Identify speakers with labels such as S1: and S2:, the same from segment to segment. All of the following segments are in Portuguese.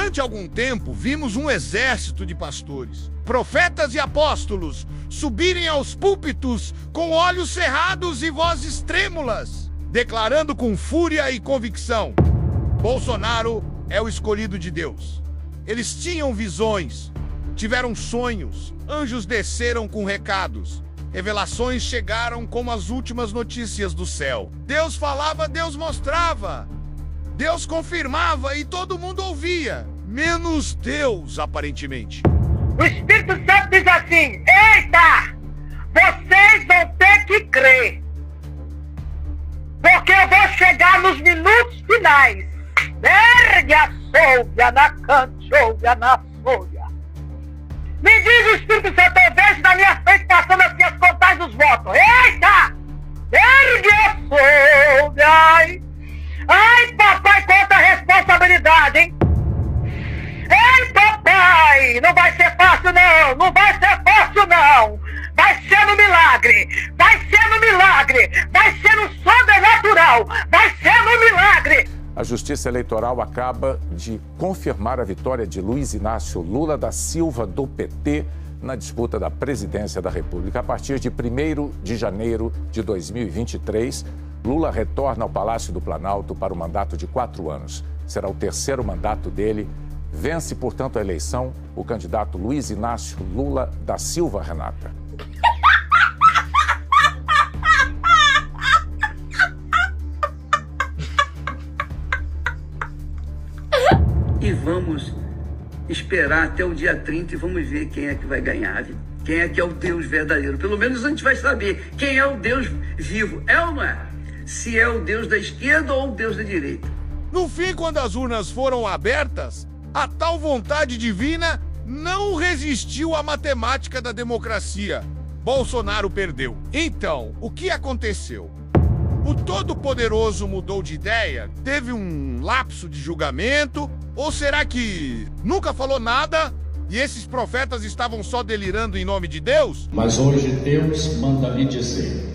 S1: Durante algum tempo, vimos um exército de pastores, profetas e apóstolos subirem aos púlpitos com olhos cerrados e vozes trêmulas, declarando com fúria e convicção: Bolsonaro é o escolhido de Deus. Eles tinham visões, tiveram sonhos, anjos desceram com recados, revelações chegaram como as últimas notícias do céu. Deus falava, Deus mostrava, Deus confirmava e todo mundo ouvia, menos Deus, aparentemente.
S2: O Espírito Santo diz assim: eita, vocês vão ter que crer, porque eu vou chegar nos minutos finais. Ergue a solha na canchoia na folha. Me diz o Espírito Santo, eu vejo na minha frente passando assim as contagens dos votos. Eita, ergue a solha. Ai, papai, quanta responsabilidade, hein? Ei, papai, não vai ser fácil não, não vai ser fácil não. Vai ser no milagre, vai ser no milagre, vai ser no sobrenatural, vai ser no milagre.
S3: A Justiça Eleitoral acaba de confirmar a vitória de Luiz Inácio Lula da Silva, do PT, na disputa da presidência da República. A partir de 1º de janeiro de 2023, Lula retorna ao Palácio do Planalto para um mandato de 4 anos. Será o 3º mandato dele. Vence, portanto, a eleição o candidato Luiz Inácio Lula da Silva, Renata.
S4: E vamos esperar até o dia 30 e vamos ver quem é que vai ganhar, quem é que é o Deus verdadeiro. Pelo menos a gente vai saber quem é o Deus vivo, é ou não é? Se é o Deus da esquerda ou o Deus da direita.
S1: No fim, quando as urnas foram abertas, a tal vontade divina não resistiu à matemática da democracia. Bolsonaro perdeu. Então, o que aconteceu? O Todo-Poderoso mudou de ideia? Teve um lapso de julgamento? Ou será que nunca falou nada e esses profetas estavam só delirando em nome de Deus?
S5: Mas hoje Deus manda lhe dizer: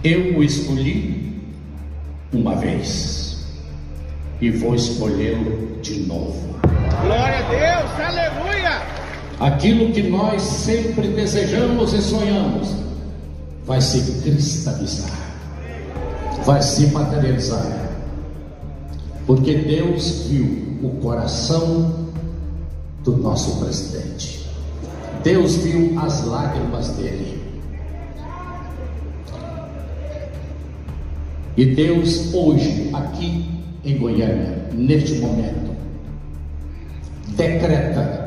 S5: eu o escolhi uma vez e vou escolhê-lo de novo.
S6: Glória a Deus, aleluia!
S5: Aquilo que nós sempre desejamos e sonhamos vai se cristalizar, vai se materializar, porque Deus viu o coração do nosso presidente, Deus viu as lágrimas dele, e Deus hoje, aqui em Goiânia, neste momento, decreta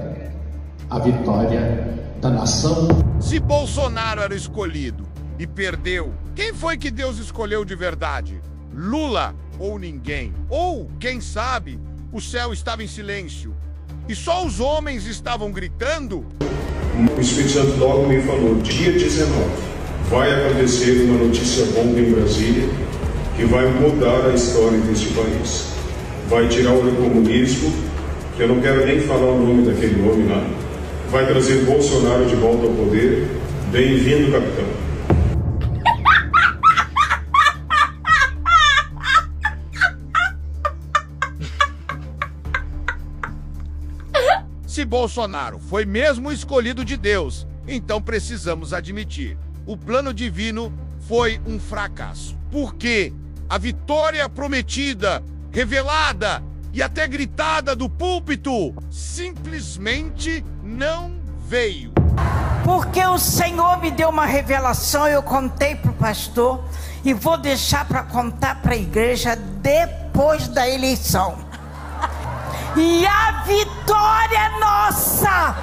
S5: a vitória da nação.
S1: Se Bolsonaro era escolhido e perdeu, quem foi que Deus escolheu de verdade? Lula ou ninguém? Ou, quem sabe, o céu estava em silêncio e só os homens estavam gritando?
S7: O Espírito Santo logo me falou: dia 19 vai acontecer uma notícia bomba em Brasília que vai mudar a história deste país. Vai tirar o comunismo, que eu não quero nem falar o nome daquele homem lá. Vai trazer Bolsonaro de volta ao poder. Bem-vindo, capitão.
S1: Se Bolsonaro foi mesmo escolhido de Deus, então precisamos admitir: o plano divino foi um fracasso. Porque a vitória prometida, revelada e até gritada do púlpito simplesmente não veio.
S8: Porque o Senhor me deu uma revelação, eu contei para o pastor e vou deixar para contar para a igreja depois da eleição. E a vitória é nossa,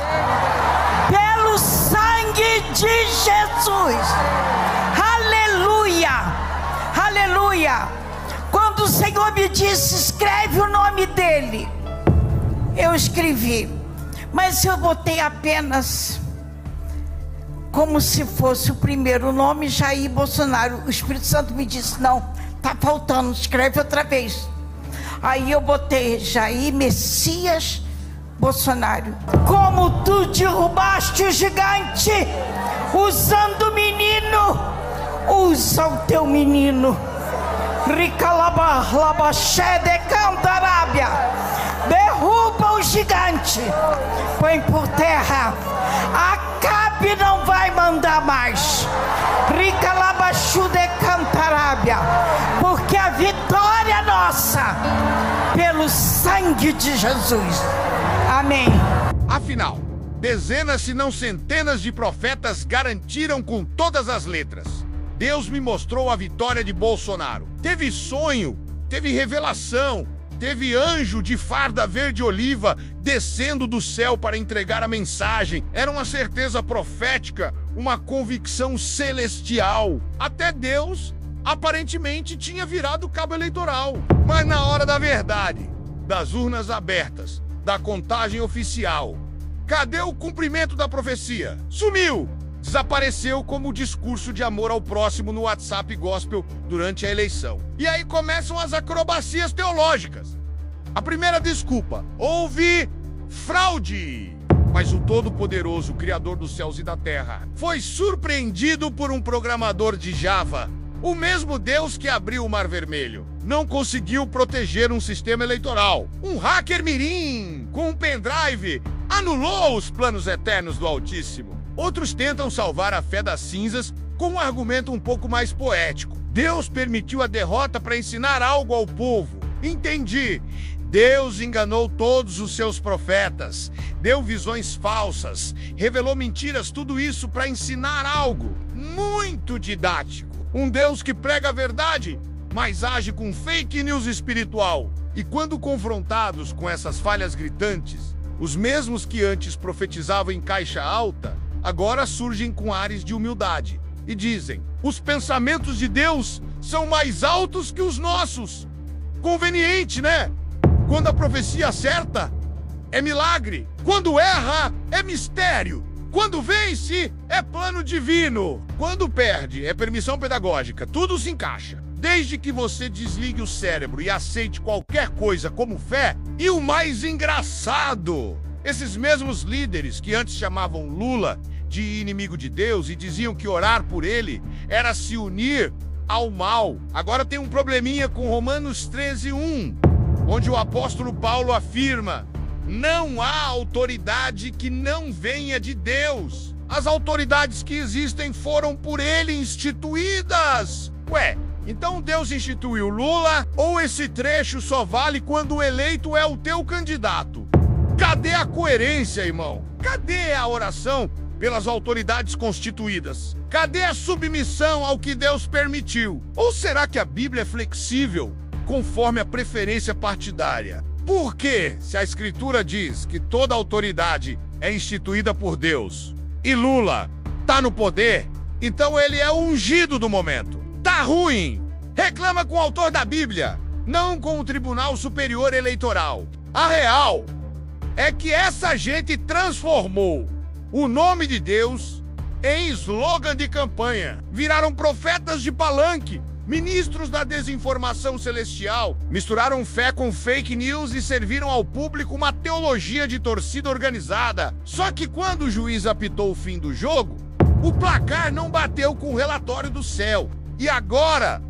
S8: pelo sangue de Jesus. Aleluia, aleluia. Quando o Senhor me disse: escreve o nome dele, eu escrevi, mas eu botei apenas como se fosse o primeiro nome, Jair Bolsonaro. O Espírito Santo me disse: não, tá faltando, escreve outra vez. Aí eu botei Jair Messias Bolsonaro. Como tu derrubaste o gigante usando o menino, usa o teu menino. Ricalabar, labaxé de Cantarábia. morte. Põe por terra. Acabe não vai mandar mais. Rica labachu de cantarábia. Porque a vitória é nossa. Pelo sangue de Jesus. Amém.
S1: Afinal, dezenas se não centenas de profetas garantiram com todas as letras. Deus me mostrou a vitória de Bolsonaro. Teve sonho, teve revelação, teve anjo de farda verde-oliva descendo do céu para entregar a mensagem. Era uma certeza profética, uma convicção celestial. Até Deus, aparentemente, tinha virado cabo eleitoral. Mas na hora da verdade, das urnas abertas, da contagem oficial, cadê o cumprimento da profecia? Sumiu! Desapareceu como o discurso de amor ao próximo no WhatsApp gospel durante a eleição. E aí começam as acrobacias teológicas. A primeira desculpa: houve fraude. Mas o Todo-Poderoso, Criador dos céus e da terra, foi surpreendido por um programador de Java. O mesmo Deus que abriu o Mar Vermelho não conseguiu proteger um sistema eleitoral. Um hacker mirim com um pendrive anulou os planos eternos do Altíssimo. Outros tentam salvar a fé das cinzas com um argumento um pouco mais poético. Deus permitiu a derrota para ensinar algo ao povo. Entendi. Deus enganou todos os seus profetas, deu visões falsas, revelou mentiras, tudo isso para ensinar algo muito didático. Um Deus que prega a verdade, mas age com fake news espiritual. E quando confrontados com essas falhas gritantes, os mesmos que antes profetizavam em caixa alta, agora surgem com ares de humildade e dizem: os pensamentos de Deus são mais altos que os nossos. Conveniente, né? Quando a profecia acerta, é milagre. Quando erra, é mistério. Quando vence, é plano divino. Quando perde, é permissão pedagógica. Tudo se encaixa. Desde que você desligue o cérebro e aceite qualquer coisa como fé. E o mais engraçado, esses mesmos líderes que antes chamavam Lula de inimigo de Deus e diziam que orar por ele era se unir ao mal, agora tem um probleminha com Romanos 13:1, onde o apóstolo Paulo afirma: não há autoridade que não venha de Deus. As autoridades que existem foram por ele instituídas. Ué, então Deus instituiu Lula, ou esse trecho só vale quando o eleito é o teu candidato? Cadê a coerência, irmão? Cadê a oração pelas autoridades constituídas? Cadê a submissão ao que Deus permitiu? Ou será que a Bíblia é flexível conforme a preferência partidária? Por quê? Se a Escritura diz que toda autoridade é instituída por Deus e Lula tá no poder, então ele é o ungido do momento. Tá ruim! Reclama com o autor da Bíblia, não com o Tribunal Superior Eleitoral. A real é que essa gente transformou o nome de Deus em slogan de campanha. Viraram profetas de palanque, ministros da desinformação celestial, misturaram fé com fake news e serviram ao público uma teologia de torcida organizada. Só que quando o juiz apitou o fim do jogo, o placar não bateu com o relatório do céu. E agora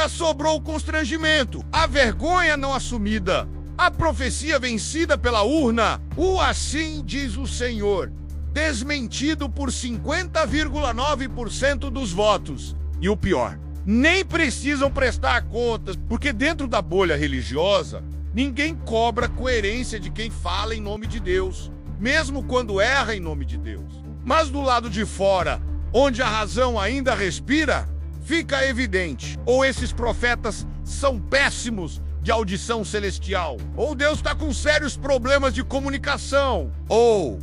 S1: sobrou o constrangimento, a vergonha não assumida, a profecia vencida pela urna, o assim diz o Senhor, desmentido por 50,9% dos votos. E o pior, nem precisam prestar contas, porque dentro da bolha religiosa, ninguém cobra coerência de quem fala em nome de Deus, mesmo quando erra em nome de Deus. Mas do lado de fora, onde a razão ainda respira, fica evidente: ou esses profetas são péssimos de audição celestial, ou Deus está com sérios problemas de comunicação, ou,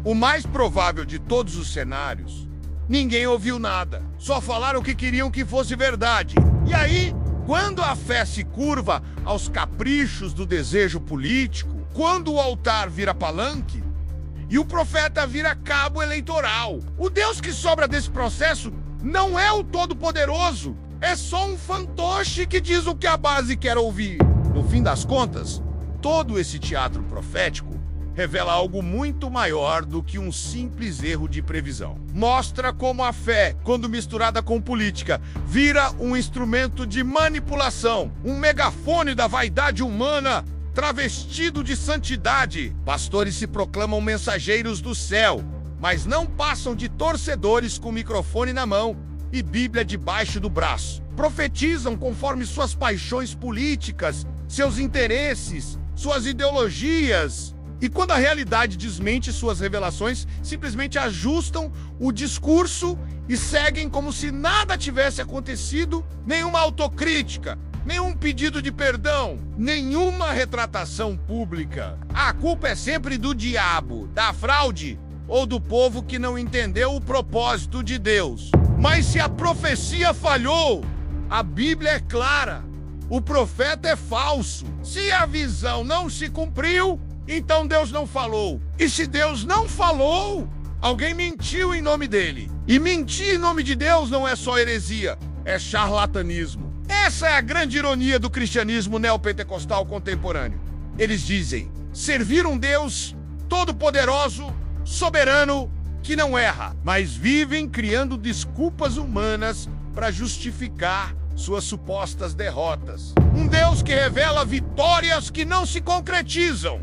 S1: o mais provável de todos os cenários, ninguém ouviu nada, só falaram o que queriam que fosse verdade. E aí, quando a fé se curva aos caprichos do desejo político, quando o altar vira palanque e o profeta vira cabo eleitoral, o Deus que sobra desse processo não é o Todo-Poderoso, é só um fantoche que diz o que a base quer ouvir. No fim das contas, todo esse teatro profético revela algo muito maior do que um simples erro de previsão. Mostra como a fé, quando misturada com política, vira um instrumento de manipulação, um megafone da vaidade humana travestido de santidade. Pastores se proclamam mensageiros do céu, mas não passam de torcedores com microfone na mão e Bíblia debaixo do braço. Profetizam conforme suas paixões políticas, seus interesses, suas ideologias. E quando a realidade desmente suas revelações, simplesmente ajustam o discurso e seguem como se nada tivesse acontecido, nenhuma autocrítica, nenhum pedido de perdão, nenhuma retratação pública. A culpa é sempre do diabo, da fraude ou do povo que não entendeu o propósito de Deus. Mas se a profecia falhou, a Bíblia é clara. O profeta é falso. Se a visão não se cumpriu, então Deus não falou. E se Deus não falou, alguém mentiu em nome dele. E mentir em nome de Deus não é só heresia, é charlatanismo. Essa é a grande ironia do cristianismo neopentecostal contemporâneo. Eles dizem servir um Deus todo-poderoso, soberano, que não erra, mas vivem criando desculpas humanas para justificar suas supostas derrotas. Um Deus que revela vitórias que não se concretizam.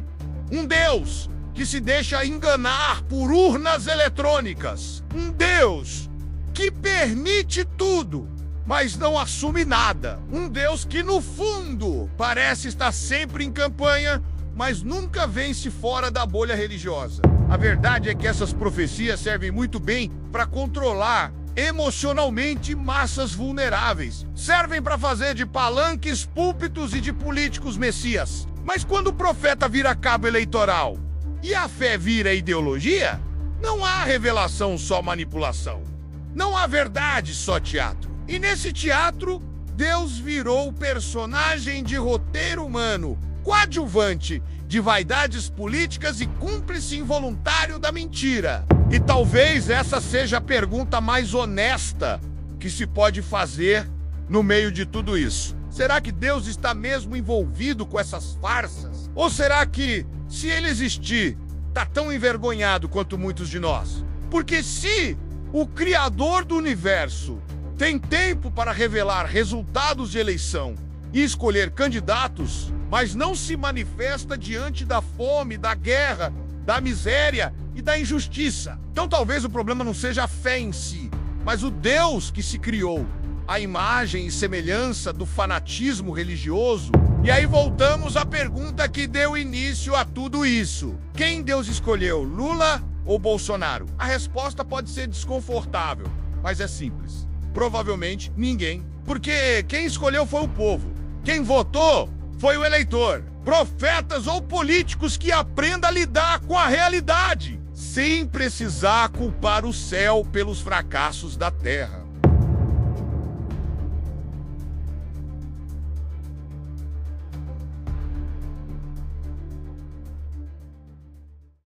S1: Um Deus que se deixa enganar por urnas eletrônicas. Um Deus que permite tudo, mas não assume nada. Um Deus que, no fundo, parece estar sempre em campanha, mas nunca vence fora da bolha religiosa. A verdade é que essas profecias servem muito bem para controlar emocionalmente massas vulneráveis. Servem para fazer de palanques, púlpitos e de políticos messias. Mas quando o profeta vira cabo eleitoral e a fé vira ideologia, não há revelação, só manipulação. Não há verdade, só teatro. E nesse teatro, Deus virou personagem de roteiro humano, coadjuvante de vaidades políticas e cúmplice involuntário da mentira. E talvez essa seja a pergunta mais honesta que se pode fazer no meio de tudo isso. Será que Deus está mesmo envolvido com essas farsas? Ou será que, se ele existir, está tão envergonhado quanto muitos de nós? Porque se o Criador do universo tem tempo para revelar resultados de eleição e escolher candidatos, mas não se manifesta diante da fome, da guerra, da miséria e da injustiça. Então talvez o problema não seja a fé em si, mas o Deus que se criou, a imagem e semelhança do fanatismo religioso. E aí voltamos à pergunta que deu início a tudo isso. Quem Deus escolheu, Lula ou Bolsonaro? A resposta pode ser desconfortável, mas é simples. Provavelmente ninguém, porque quem escolheu foi o povo. Quem votou foi o eleitor. Profetas ou políticos que aprendam a lidar com a realidade, sem precisar culpar o céu pelos fracassos da terra.